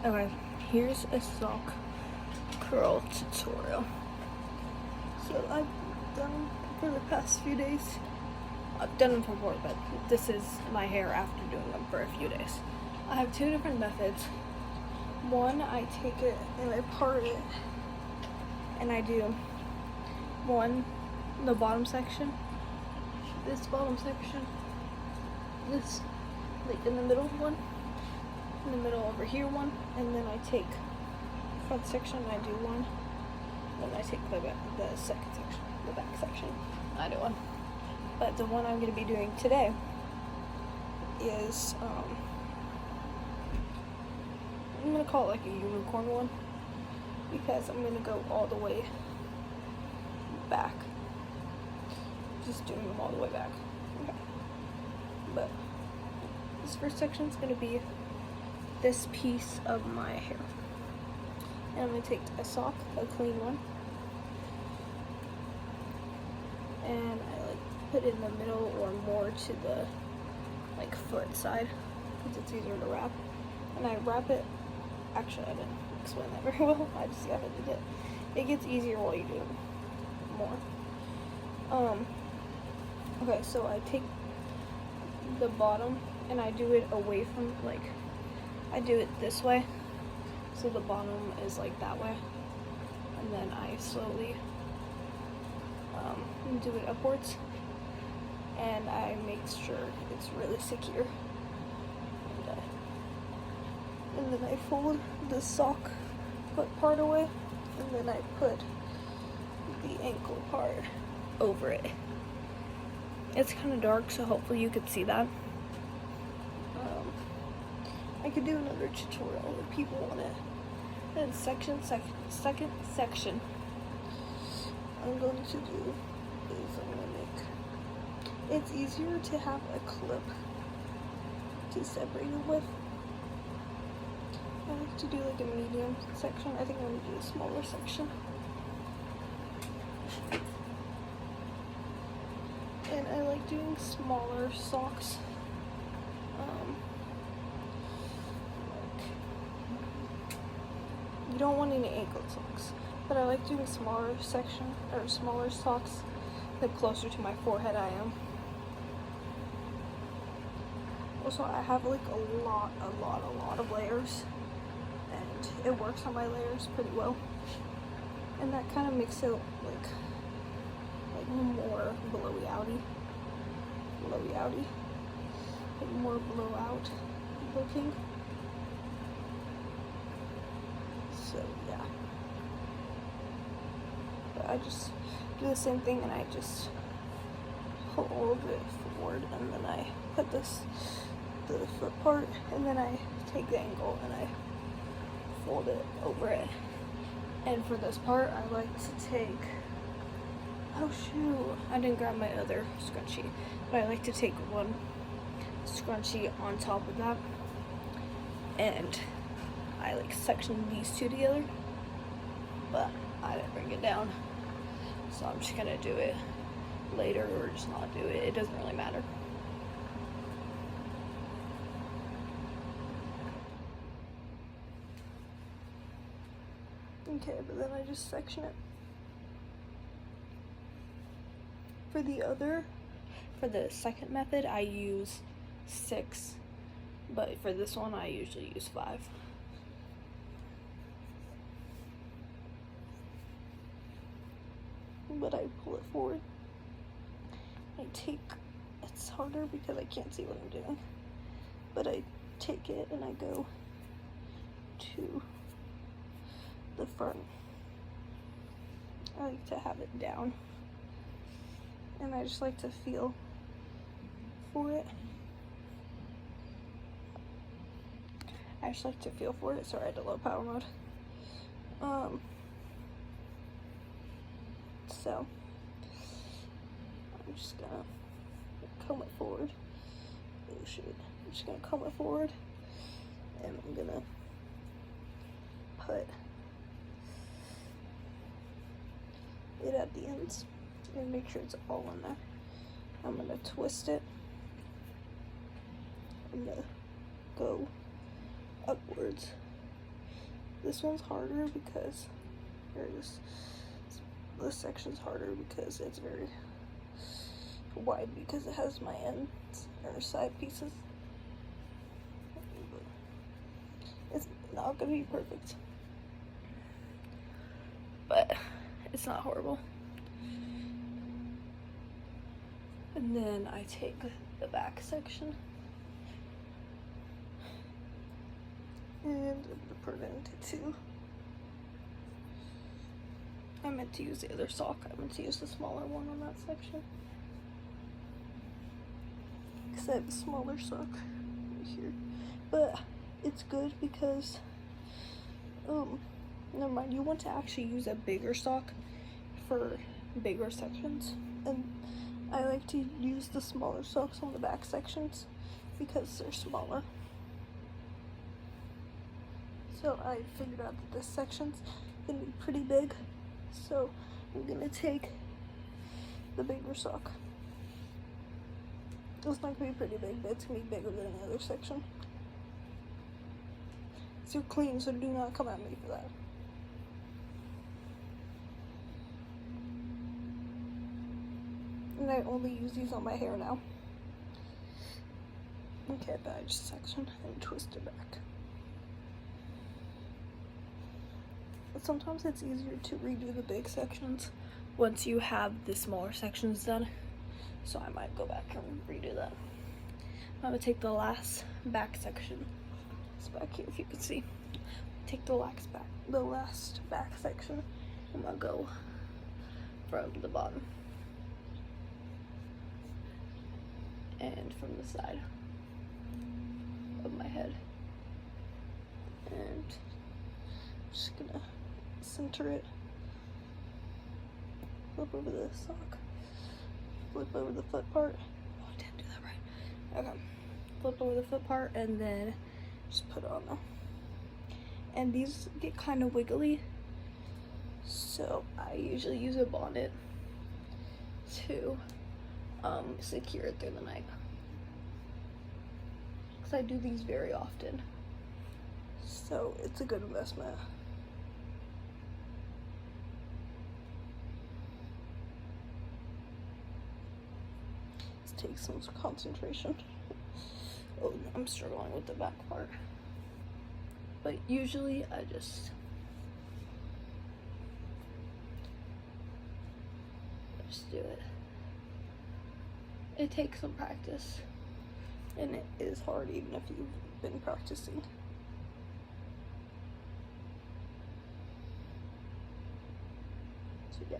Okay, here's a sock curl tutorial. So I've done for the past few days. I've done them before, but this is my hair after doing them for a few days. I have two different methods. One, I take it and I part it, and I do one, the bottom section, this bottom section, this, like in the middle one, in the middle over here one, and then I take front section and I do one, then I take the second section, the back section, I do one. But the one I'm going to be doing today is, I'm going to call it like a unicorn one, because I'm going to go all the way back. Just doing them all the way back. Okay. But this first section is going to be this piece of my hair. And I'm going to take a sock, a clean one, and I like put it in the middle or more to the like foot side because it's easier to wrap. And I wrap it, actually I didn't explain that very well, I just kind of did it. It gets easier while you do it more. Okay, so I take the bottom and I do it away from, like, I do it this way, so the bottom is like that way, and then I slowly do it upwards, and I make sure it's really secure, and then I fold the sock foot part away, and then I put the ankle part over it. It's kind of dark, so hopefully you could see that. I could do another tutorial if people want it. And second section I'm going to do is I'm going to make, it's easier to have a clip to separate it with. I like to do like a medium section. I think I'm going to do a smaller section. And I like doing smaller socks. You don't want any ankle socks, but I like doing smaller section or smaller socks the closer to my forehead I am. Also, I have like a lot of layers, and it works on my layers pretty well, and that kind of makes it like more blowy outy, like more blowout looking. So yeah, but I just do the same thing, and I just hold it forward, and then I put the foot part, and then I take the ankle and I fold it over it. And for this part, I like to take, oh shoot, I didn't grab my other scrunchie, but I like to take one scrunchie on top of that, and I like section these two together, but I didn't bring it down, so I'm just gonna do it later or just not do it. It doesn't really matter. Okay, but then I just section it. For the second method, I use 6, but for this one, I usually use 5. But I pull it forward. I take, it's harder because I can't see what I'm doing, but I take it and I go to the front. I like to have it down, and I just like to feel for it. Sorry, I had a low power mode. So I'm just gonna comb it forward. Oh shoot. I'm just gonna comb it forward, and I'm gonna put it at the ends and make sure it's all in there. I'm gonna twist it. I'm gonna go upwards This one's harder because, or this section's harder because it's very wide because it has my ends or side pieces. It's not gonna be perfect, but it's not horrible. And then I take the back section and put it into two. I meant to use the other sock. I meant to use the smaller one on that section. Because I have a smaller sock right here. But it's good because, never mind, you want to actually use a bigger sock for bigger sections. And I like to use the smaller socks on the back sections because they're smaller. So I figured out that this section's gonna be pretty big. So I'm gonna take the bigger sock. It's not gonna be pretty big, but it's gonna be bigger than the other section. It's too clean, so do not come at me for that. And I only use these on my hair now. Okay, badge section and twist it back. But sometimes it's easier to redo the big sections once you have the smaller sections done. So I might go back and redo that. I'm gonna take the last back section. It's back here if you can see. Take the last back section. I'm gonna go from the bottom and from the side of my head, and I'm just gonna center it. Flip over the sock. Flip over the foot part. Oh, I didn't do that right. Okay. Flip over the foot part and then just put it on there. And these get kind of wiggly, so I usually use a bonnet to secure it through the night. Because I do these very often. So it's a good investment. Take some concentration. Oh, I'm struggling with the back part. But usually I just do it. It takes some practice. And it is hard even if you've been practicing. So yeah.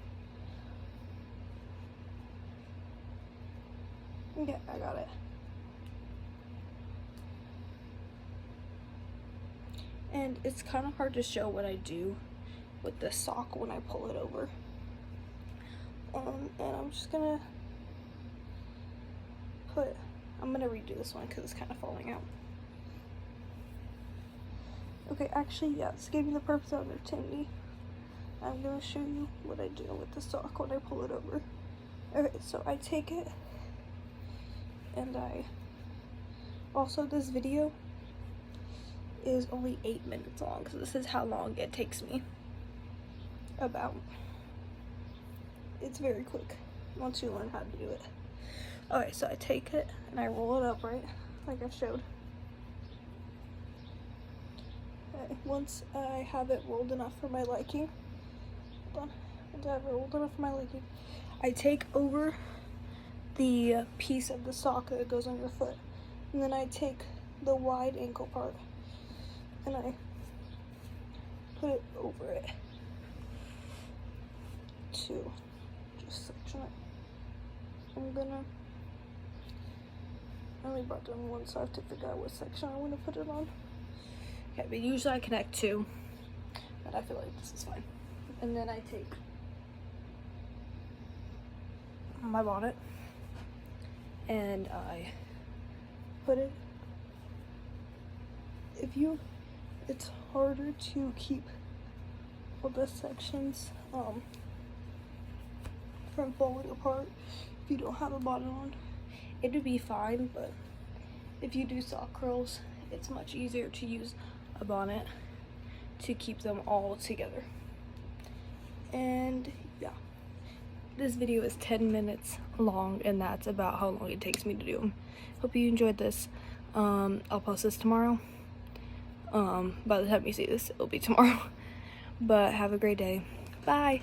Okay, I got it. And it's kind of hard to show what I do with the sock when I pull it over. And I'm just gonna redo this one because it's kind of falling out. Okay, actually, yeah, it's giving the purpose of activity. I'm gonna show you what I do with the sock when I pull it over. Okay, so I take it, and also this video is only 8 minutes long, so this is how long it takes me. It's very quick once you learn how to do it. Okay, so I take it and I roll it up, right, like I showed. Okay, once I have it rolled enough for my liking, I take over the piece of the sock that goes on your foot, and then I take the wide ankle part and I put it over it to just section it. I only brought down one, so I have to figure out what section I want to put it on. Okay, but usually I connect two, but I feel like this is fine. And then I take my bonnet and I put it. It's harder to keep all the sections from falling apart if you don't have a bonnet on. It would be fine, but if you do sock curls, it's much easier to use a bonnet to keep them all together. And yeah, this video is 10 minutes long, and that's about how long it takes me to do them. Hope you enjoyed this. I'll post this tomorrow. By the time you see this, it'll be tomorrow. But have a great day. Bye.